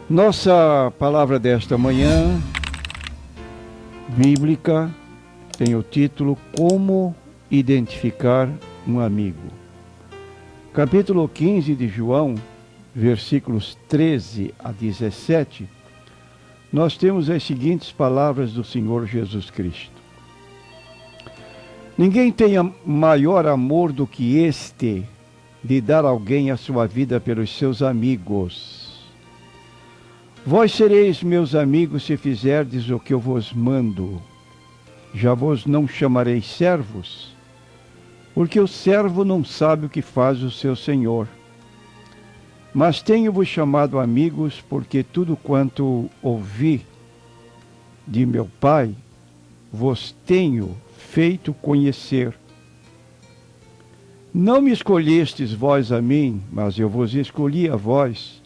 Nossa palavra desta manhã, bíblica, tem o título Como Identificar um Amigo. Capítulo 15 de João, versículos 13 a 17, nós temos as seguintes palavras do Senhor Jesus Cristo. Ninguém tem maior amor do que este, de dar alguém a sua vida pelos seus amigos. Vós sereis meus amigos se fizerdes o que eu vos mando. Já vos não chamarei servos, porque o servo não sabe o que faz o seu senhor. Mas tenho-vos chamado amigos, porque tudo quanto ouvi de meu Pai, vos tenho feito conhecer. Não me escolhestes vós a mim, mas eu vos escolhi a vós,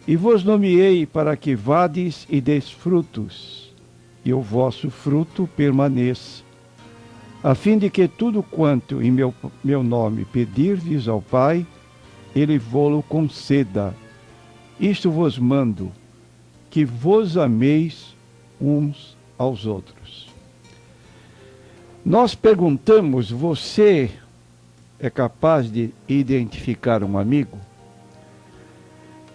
e vos nomeei para que vades e deis frutos, e o vosso fruto permaneça, a fim de que tudo quanto em meu nome pedirdes ao Pai, Ele vô-lo conceda. Isto vos mando, que vos ameis uns aos outros. Nós perguntamos, você é capaz de identificar um amigo?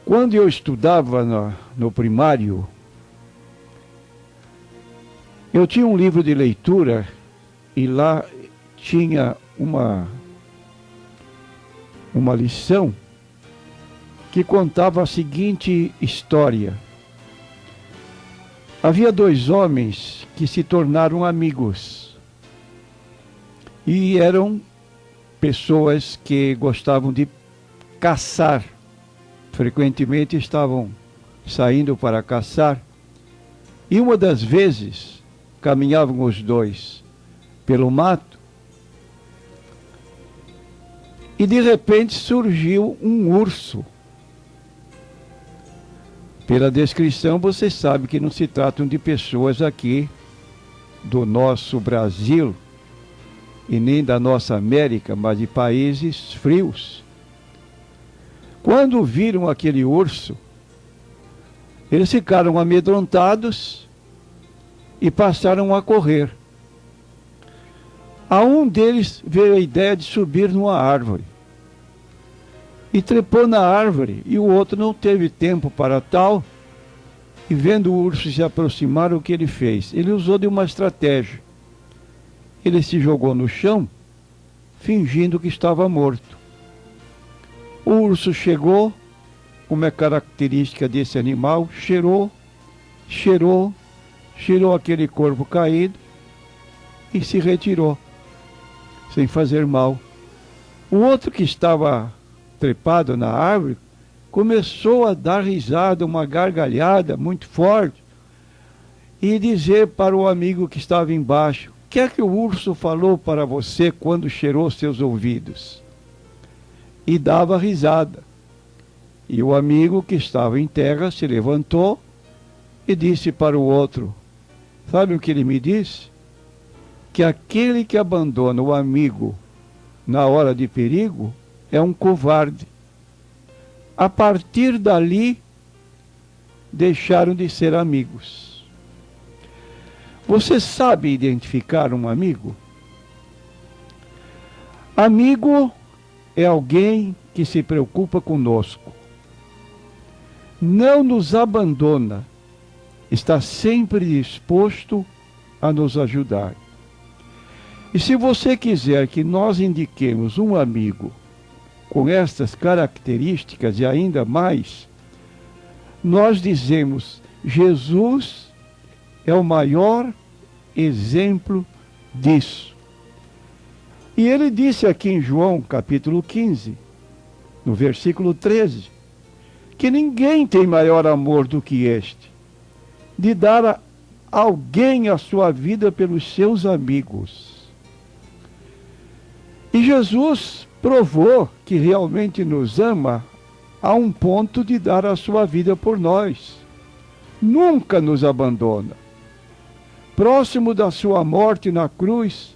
Quando eu estudava no primário, eu tinha um livro de leitura e lá tinha uma lição que contava a seguinte história. Havia dois homens que se tornaram amigos e eram pessoas que gostavam de caçar. Frequentemente estavam saindo para caçar, e uma das vezes caminhavam os dois pelo mato, e de repente surgiu um urso. Pela descrição você sabe que não se tratam de pessoas aqui do nosso Brasil, e nem da nossa América, mas de países frios. Quando viram aquele urso, eles ficaram amedrontados e passaram a correr. A um deles veio a ideia de subir numa árvore. E trepou na árvore, e o outro não teve tempo para tal, e vendo o urso se aproximar, o que ele fez? Ele usou de uma estratégia. Ele se jogou no chão, fingindo que estava morto. O urso chegou, como é característica desse animal, cheirou aquele corpo caído e se retirou, sem fazer mal. O outro que estava trepado na árvore começou a dar risada, uma gargalhada muito forte, e dizer para o amigo que estava embaixo: o que é que o urso falou para você quando cheirou seus ouvidos? E dava risada. E o amigo que estava em terra se levantou e disse para o outro: sabe o que ele me disse? Que aquele que abandona o amigo na hora de perigo é um covarde. A partir dali, deixaram de ser amigos. Você sabe identificar um amigo? Amigo é alguém que se preocupa conosco, não nos abandona, está sempre disposto a nos ajudar. E se você quiser que nós indiquemos um amigo com estas características e ainda mais, nós dizemos: Jesus é o maior exemplo disso. E ele disse aqui em João capítulo 15, no versículo 13, que ninguém tem maior amor do que este, de dar a alguém a sua vida pelos seus amigos. E Jesus provou que realmente nos ama a um ponto de dar a sua vida por nós. Nunca nos abandona. Próximo da sua morte na cruz,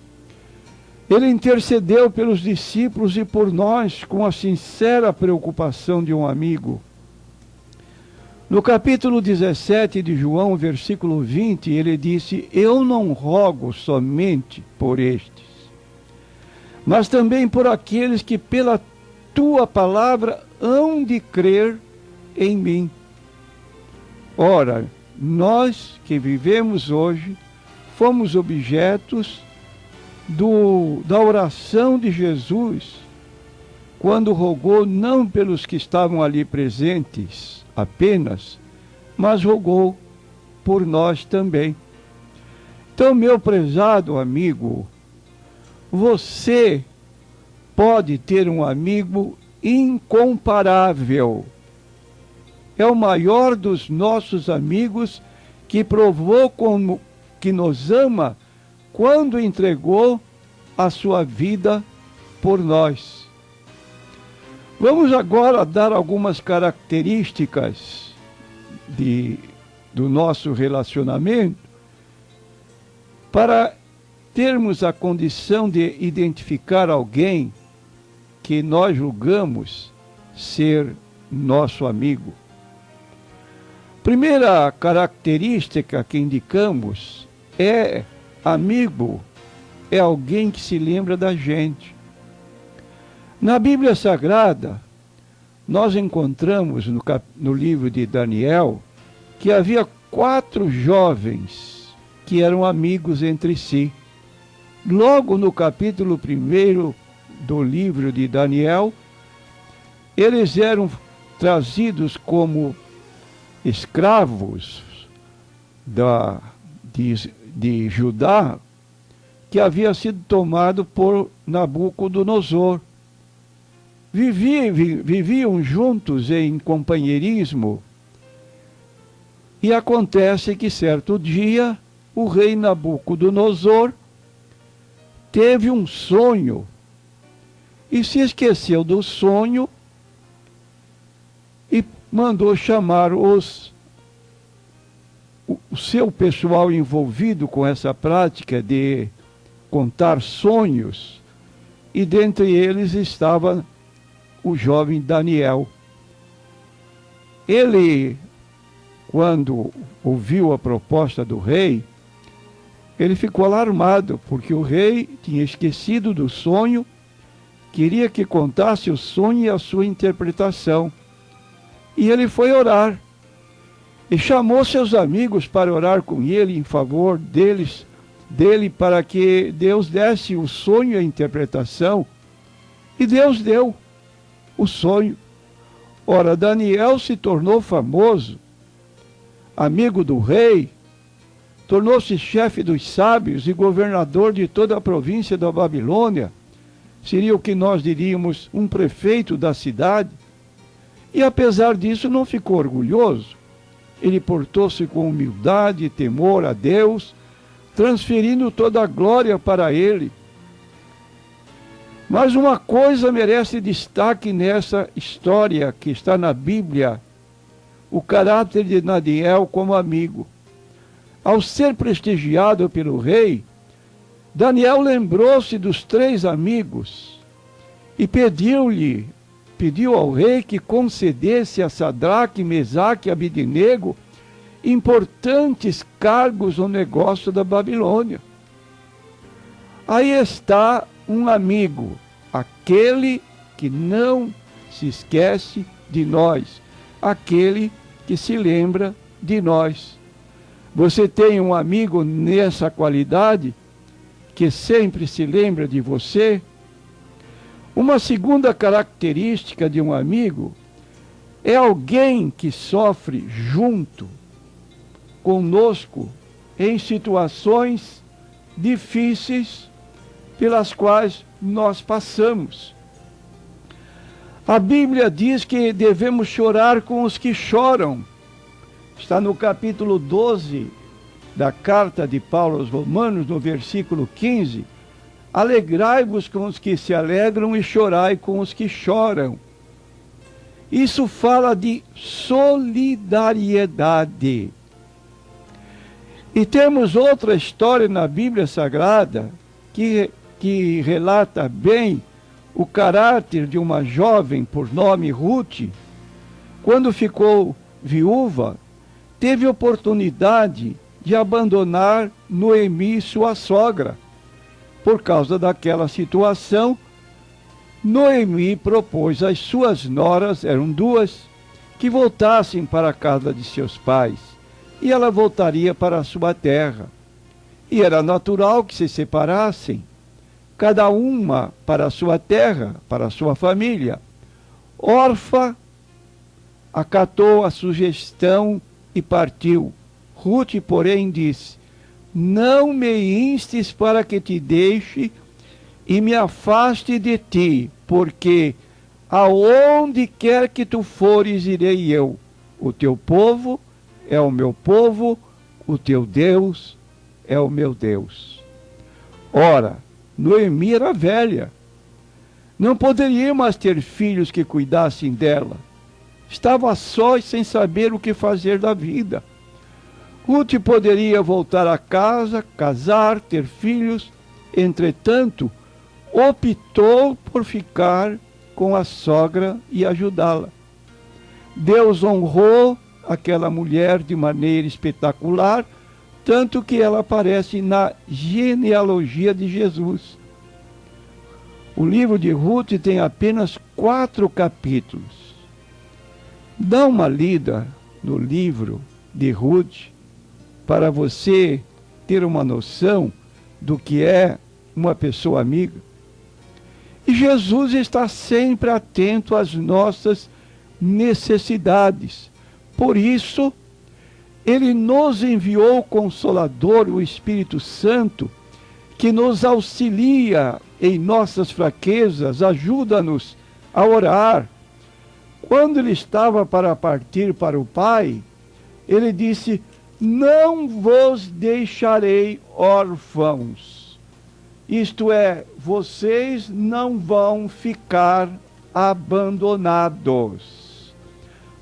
Ele intercedeu pelos discípulos e por nós com a sincera preocupação de um amigo. No capítulo 17 de João, versículo 20, ele disse: eu não rogo somente por estes, mas também por aqueles que pela tua palavra hão de crer em mim. Ora, nós que vivemos hoje, fomos objetos da oração de Jesus, quando rogou não pelos que estavam ali presentes apenas, mas rogou por nós também. Então, meu prezado amigo, você pode ter um amigo incomparável. É o maior dos nossos amigos, que provou como que nos ama quando entregou a sua vida por nós. Vamos agora dar algumas características do nosso relacionamento para termos a condição de identificar alguém que nós julgamos ser nosso amigo. Primeira característica que indicamos é amigo, é alguém que se lembra da gente. Na Bíblia Sagrada, nós encontramos no livro de Daniel que havia 4 jovens que eram amigos entre si. Logo no capítulo 1 do livro de Daniel, eles eram trazidos como escravos de Judá, que havia sido tomado por Nabucodonosor. Viviam juntos em companheirismo, e acontece que certo dia o rei Nabucodonosor teve um sonho e se esqueceu do sonho e mandou chamar o seu pessoal envolvido com essa prática de contar sonhos, e dentre eles estava o jovem Daniel. Ele, quando ouviu a proposta do rei, ele ficou alarmado, porque o rei tinha esquecido do sonho, queria que contasse o sonho e a sua interpretação. E ele foi orar, e chamou seus amigos para orar com ele em favor dele, para que Deus desse o sonho e a interpretação. E Deus deu o sonho. Ora, Daniel se tornou famoso, amigo do rei, tornou-se chefe dos sábios e governador de toda a província da Babilônia. Seria o que nós diríamos um prefeito da cidade. E apesar disso não ficou orgulhoso. Ele portou-se com humildade e temor a Deus, transferindo toda a glória para ele. Mas uma coisa merece destaque nessa história que está na Bíblia: o caráter de Daniel como amigo. Ao ser prestigiado pelo rei, Daniel lembrou-se dos 3 amigos e pediu ao rei que concedesse a Sadraque, Mesaque e Abednego importantes cargos no negócio da Babilônia. Aí está um amigo, aquele que não se esquece de nós, aquele que se lembra de nós. Você tem um amigo nessa qualidade, que sempre se lembra de você? Uma segunda característica de um amigo é alguém que sofre junto conosco em situações difíceis pelas quais nós passamos. A Bíblia diz que devemos chorar com os que choram. Está no capítulo 12 da carta de Paulo aos Romanos, no versículo 15. Alegrai-vos com os que se alegram e chorai com os que choram. Isso fala de solidariedade. E temos outra história na Bíblia Sagrada que relata bem o caráter de uma jovem por nome Ruth, quando ficou viúva, teve oportunidade de abandonar Noemi, sua sogra. Por causa daquela situação, Noemi propôs às suas noras, eram duas, que voltassem para a casa de seus pais, e ela voltaria para a sua terra. E era natural que se separassem, cada uma para a sua terra, para a sua família. Orfa acatou a sugestão e partiu. Ruth, porém, disse: não me instes para que te deixe e me afaste de ti, porque aonde quer que tu fores, irei eu. O teu povo é o meu povo, o teu Deus é o meu Deus. Ora, Noemi era velha. Não poderia mais ter filhos que cuidassem dela. Estava só e sem saber o que fazer da vida. Ruth poderia voltar a casa, casar, ter filhos. Entretanto, optou por ficar com a sogra e ajudá-la. Deus honrou aquela mulher de maneira espetacular, tanto que ela aparece na genealogia de Jesus. O livro de Ruth tem apenas 4 capítulos. Dá uma lida no livro de Ruth para você ter uma noção do que é uma pessoa amiga. E Jesus está sempre atento às nossas necessidades. Por isso, Ele nos enviou o Consolador, o Espírito Santo, que nos auxilia em nossas fraquezas, ajuda-nos a orar. Quando ele estava para partir para o Pai, ele disse: não vos deixarei órfãos. Isto é, vocês não vão ficar abandonados.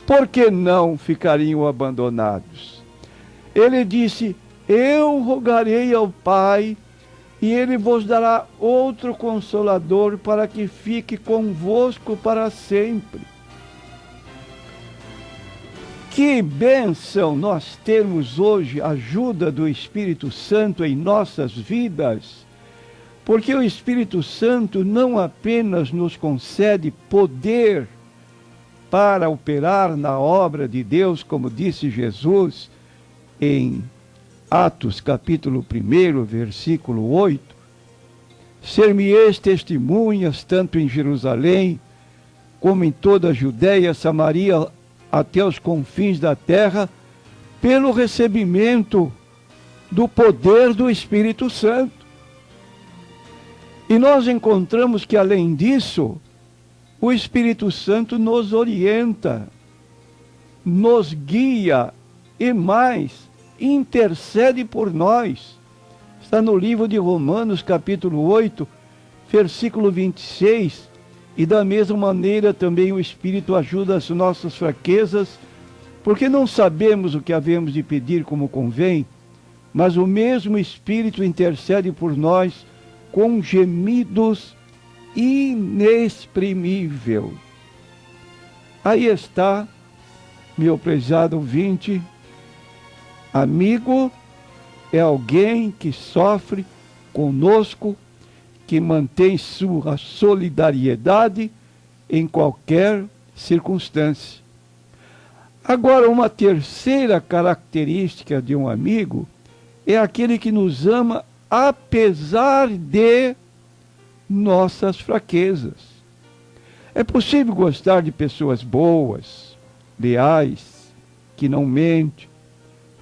Por que não ficariam abandonados? Ele disse: eu rogarei ao Pai, e Ele vos dará outro Consolador para que fique convosco para sempre. Que bênção nós temos hoje a ajuda do Espírito Santo em nossas vidas, porque o Espírito Santo não apenas nos concede poder para operar na obra de Deus, como disse Jesus em Atos capítulo 1, versículo 8, ser-me-eis testemunhas tanto em Jerusalém, como em toda a Judéia, Samaria, até os confins da terra, pelo recebimento do poder do Espírito Santo. E nós encontramos que, além disso, o Espírito Santo nos orienta, nos guia e mais, intercede por nós. Está no livro de Romanos, capítulo 8, versículo 26, e da mesma maneira também o Espírito ajuda as nossas fraquezas, porque não sabemos o que havemos de pedir como convém, mas o mesmo Espírito intercede por nós com gemidos inexprimíveis. Aí está, meu prezado ouvinte, amigo é alguém que sofre conosco, que mantém sua solidariedade em qualquer circunstância. Agora, uma terceira característica de um amigo é aquele que nos ama apesar de nossas fraquezas. É possível gostar de pessoas boas, leais, que não mentem,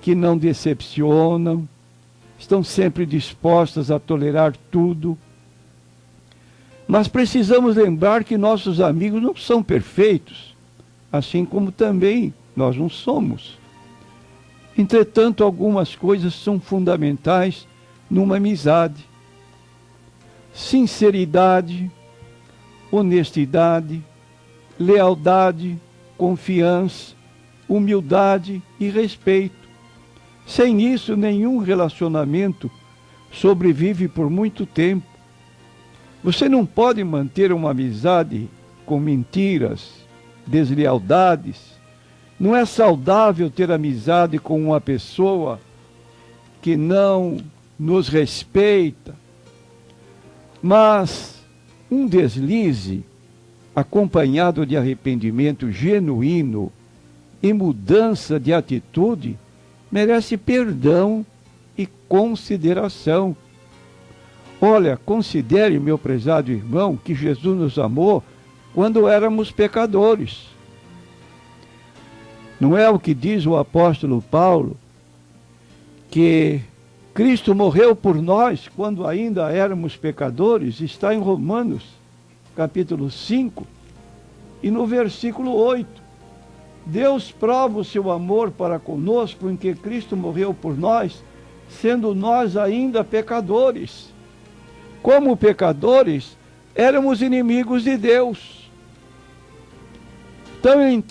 que não decepcionam, estão sempre dispostas a tolerar tudo. Mas precisamos lembrar que nossos amigos não são perfeitos, assim como também nós não somos. Entretanto, algumas coisas são fundamentais numa amizade: sinceridade, honestidade, lealdade, confiança, humildade e respeito. Sem isso, nenhum relacionamento sobrevive por muito tempo. Você não pode manter uma amizade com mentiras, deslealdades, Não é saudável ter amizade com uma pessoa que não nos respeita, mas um deslize acompanhado de arrependimento genuíno e mudança de atitude merece perdão e consideração. Olha, considere, meu prezado irmão, que Jesus nos amou quando éramos pecadores. Não é o que diz o apóstolo Paulo, que Cristo morreu por nós quando ainda éramos pecadores? Está em Romanos, capítulo 5, e no versículo 8. Deus prova o seu amor para conosco em que Cristo morreu por nós, sendo nós ainda pecadores. Como pecadores, éramos inimigos de Deus. Então ele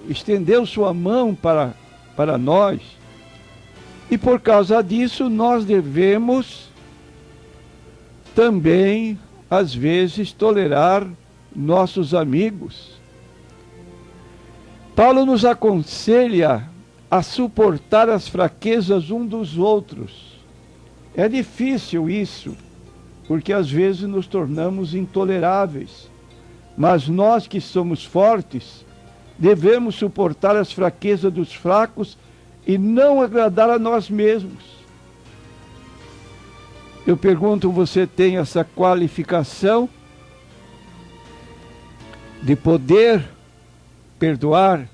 estendeu sua mão para nós. E por causa disso, nós devemos também, às vezes, tolerar nossos amigos. Paulo nos aconselha a suportar as fraquezas um dos outros. É difícil isso, porque às vezes nos tornamos intoleráveis. Mas nós que somos fortes, devemos suportar as fraquezas dos fracos e não agradar a nós mesmos. Eu pergunto, você tem essa qualificação de poder perdoar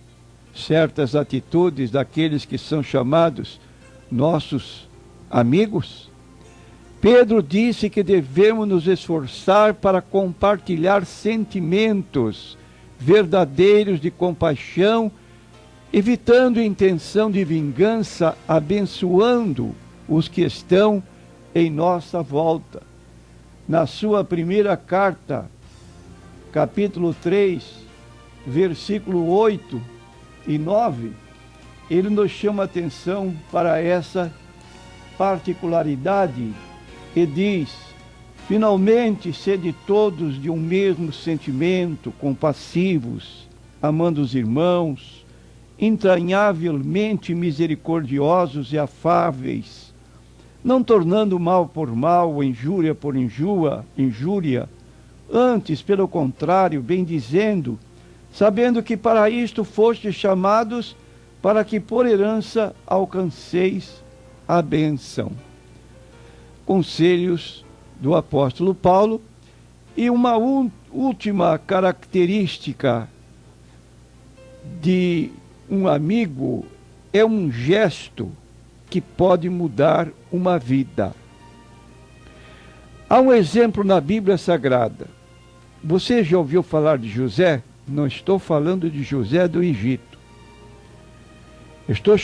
certas atitudes daqueles que são chamados nossos amigos? Pedro disse que devemos nos esforçar para compartilhar sentimentos verdadeiros de compaixão, evitando intenção de vingança, abençoando os que estão em nossa volta. Na sua primeira carta, capítulo 3, versículo 8 e 9, ele nos chama a atenção para essa particularidade e diz: finalmente, sede todos de um mesmo sentimento, compassivos, amando os irmãos, entranhavelmente misericordiosos e afáveis, não tornando mal por mal, injúria por injúria, antes, pelo contrário, bendizendo, sabendo que para isto fostes chamados, para que por herança alcanceis a bênção. Conselhos do apóstolo Paulo. E uma última característica de um amigo é um gesto que pode mudar uma vida. Há um exemplo na Bíblia Sagrada. Você já ouviu falar de José? Não estou falando de José do Egito. Estou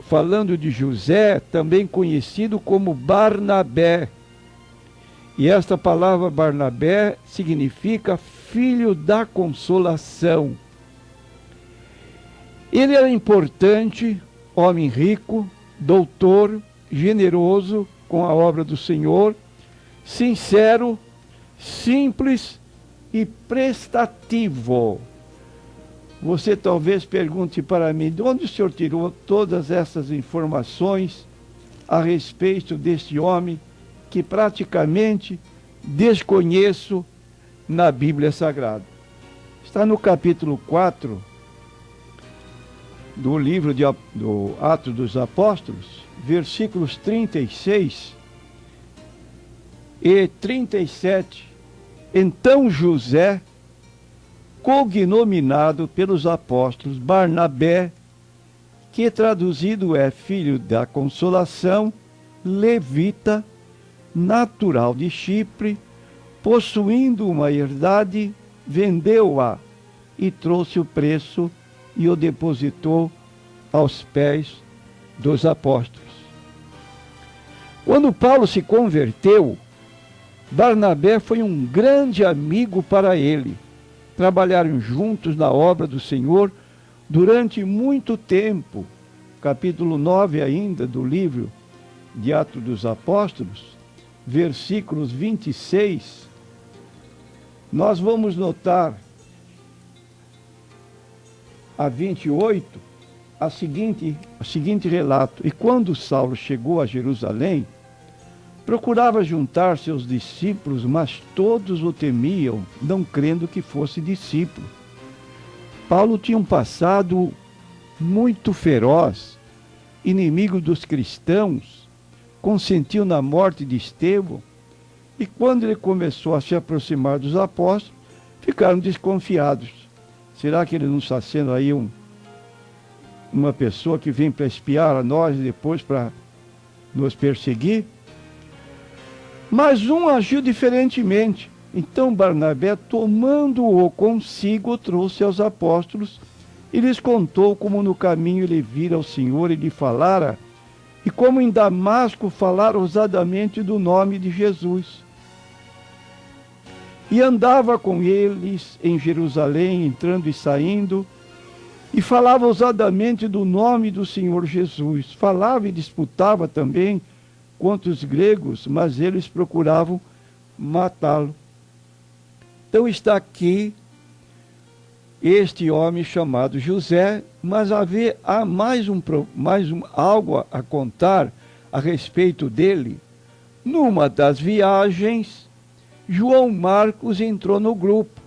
falando de José, também conhecido como Barnabé. E esta palavra Barnabé significa filho da consolação. Ele era importante, homem rico, doutor, generoso com a obra do Senhor, sincero, simples e prestativo. Você talvez pergunte para mim, de onde o senhor tirou todas essas informações a respeito deste homem que praticamente desconheço na Bíblia Sagrada? Está no capítulo 4 do livro do Atos dos Apóstolos, versículos 36 e 37. Então José, cognominado pelos apóstolos Barnabé, que traduzido é filho da consolação, levita, natural de Chipre, possuindo uma herdade, vendeu-a e trouxe o preço e o depositou aos pés dos apóstolos. Quando Paulo se converteu, Barnabé foi um grande amigo para ele. Trabalharam juntos na obra do Senhor durante muito tempo. Capítulo 9 ainda do livro de Atos dos Apóstolos, versículos 26, nós vamos notar a 28, o seguinte relato. E quando Saulo chegou a Jerusalém, procurava juntar seus discípulos, mas todos o temiam, não crendo que fosse discípulo. Paulo tinha um passado muito feroz, inimigo dos cristãos, consentiu na morte de Estevão, e quando ele começou a se aproximar dos apóstolos, ficaram desconfiados. Será que ele não está sendo aí uma pessoa que vem para espiar a nós e depois para nos perseguir? Mas um agiu diferentemente. Então Barnabé, tomando-o consigo, trouxe aos apóstolos e lhes contou como no caminho ele vira o Senhor e lhe falara, e como em Damasco falara ousadamente do nome de Jesus. E andava com eles em Jerusalém, entrando e saindo, e falava ousadamente do nome do Senhor Jesus. Falava e disputava também contra os gregos, mas eles procuravam matá-lo. Então está aqui este homem chamado José, mas há mais algo a contar a respeito dele. Numa das viagens, João Marcos entrou no grupo.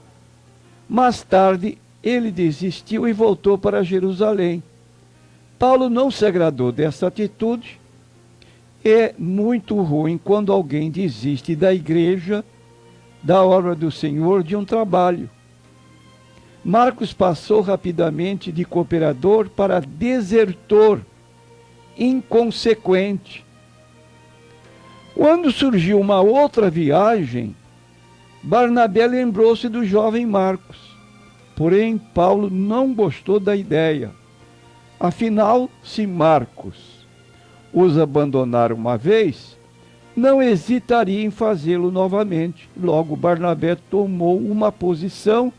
Mais tarde, ele desistiu e voltou para Jerusalém. Paulo não se agradou dessa atitude. É muito ruim quando alguém desiste da igreja, da obra do Senhor, de um trabalho. Marcos passou rapidamente de cooperador para desertor, inconsequente. Quando surgiu uma outra viagem, Barnabé lembrou-se do jovem Marcos. Porém, Paulo não gostou da ideia. Afinal, se Marcos os abandonar uma vez, não hesitaria em fazê-lo novamente. Logo, Barnabé tomou uma posição,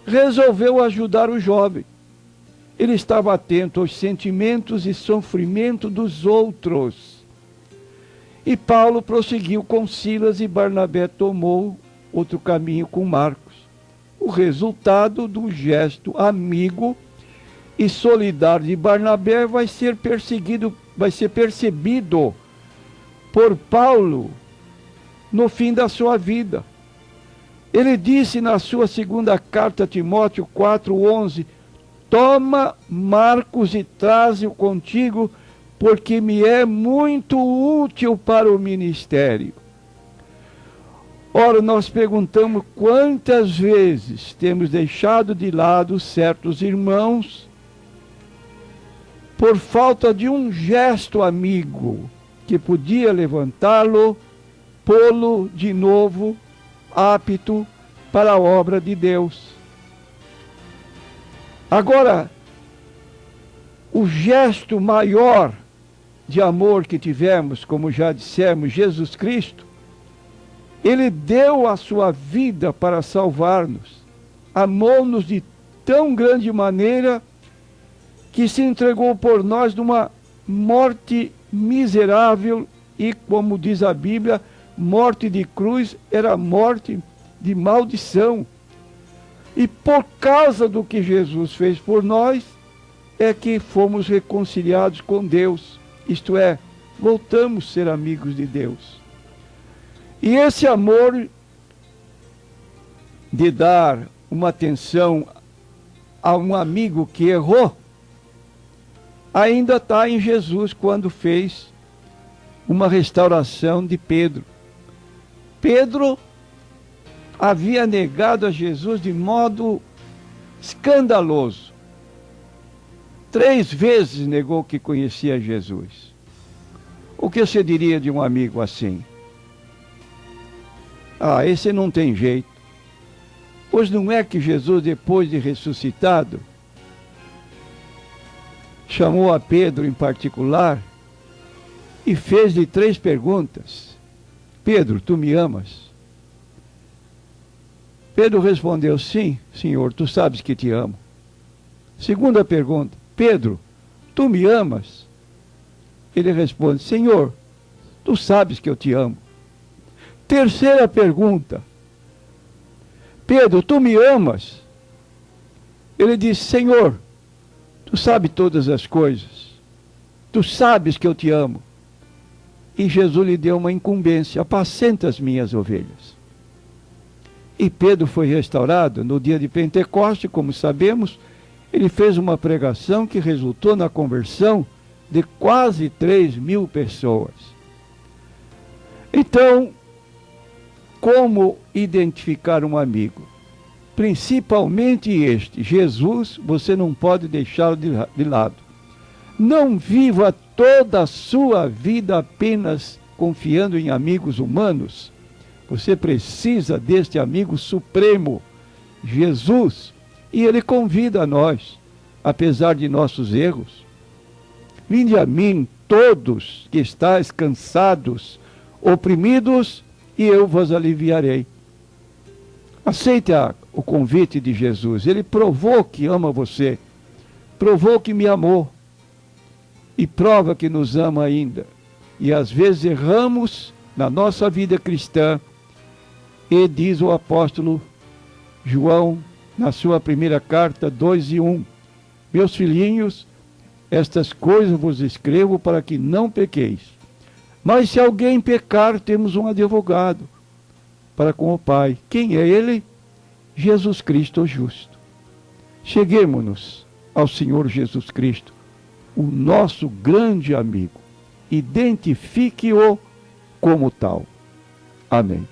resolveu ajudar o jovem. Ele estava atento aos sentimentos e sofrimento dos outros. E Paulo prosseguiu com Silas e Barnabé tomou outro caminho com Marcos. O resultado do gesto amigo e solidário de Barnabé vai ser percebido por Paulo no fim da sua vida. Ele disse na sua segunda carta a Timóteo 4:11, toma Marcos e traze-o contigo, porque me é muito útil para o ministério. Ora, nós perguntamos quantas vezes temos deixado de lado certos irmãos por falta de um gesto amigo que podia levantá-lo, pô-lo de novo apto para a obra de Deus. Agora, o gesto maior de amor que tivemos, como já dissemos, Jesus Cristo, ele deu a sua vida para salvar-nos, amou-nos de tão grande maneira que se entregou por nós numa morte miserável e, como diz a Bíblia, morte de cruz era morte de maldição. E por causa do que Jesus fez por nós, é que fomos reconciliados com Deus. Isto é, voltamos a ser amigos de Deus. E esse amor de dar uma atenção a um amigo que errou, ainda está em Jesus quando fez uma restauração de Pedro. Pedro havia negado a Jesus de modo escandaloso. 3 vezes negou que conhecia Jesus. O que você diria de um amigo assim? Ah, esse não tem jeito. Pois não é que Jesus, depois de ressuscitado, chamou a Pedro em particular e fez-lhe 3 perguntas. Pedro, tu me amas? Pedro respondeu, sim, Senhor, tu sabes que te amo. Segunda pergunta, Pedro, tu me amas? Ele responde, Senhor, tu sabes que eu te amo. Terceira pergunta, Pedro, tu me amas? Ele diz, Senhor, Tu sabes todas as coisas. Tu sabes que eu te amo. E Jesus lhe deu uma incumbência: apacenta as minhas ovelhas. E Pedro foi restaurado no dia de Pentecoste, como sabemos. Ele fez uma pregação que resultou na conversão de quase 3.000 pessoas. Então, como identificar um amigo? Principalmente este, Jesus, você não pode deixá-lo de lado. Não viva toda a sua vida apenas confiando em amigos humanos. Você precisa deste amigo supremo, Jesus, e ele convida a nós, apesar de nossos erros. Vinde a mim, todos que estáis cansados, oprimidos, e eu vos aliviarei. Aceite o convite de Jesus. Ele provou que ama você, provou que me amou, e prova que nos ama ainda. E às vezes erramos na nossa vida cristã, e diz o apóstolo João, na sua primeira carta, 2:1, meus filhinhos, estas coisas vos escrevo para que não pequeis. Mas se alguém pecar, temos um advogado para com o Pai. Quem é ele? Jesus Cristo o justo. Cheguemo-nos ao Senhor Jesus Cristo, o nosso grande amigo. Identifique-o como tal. Amém.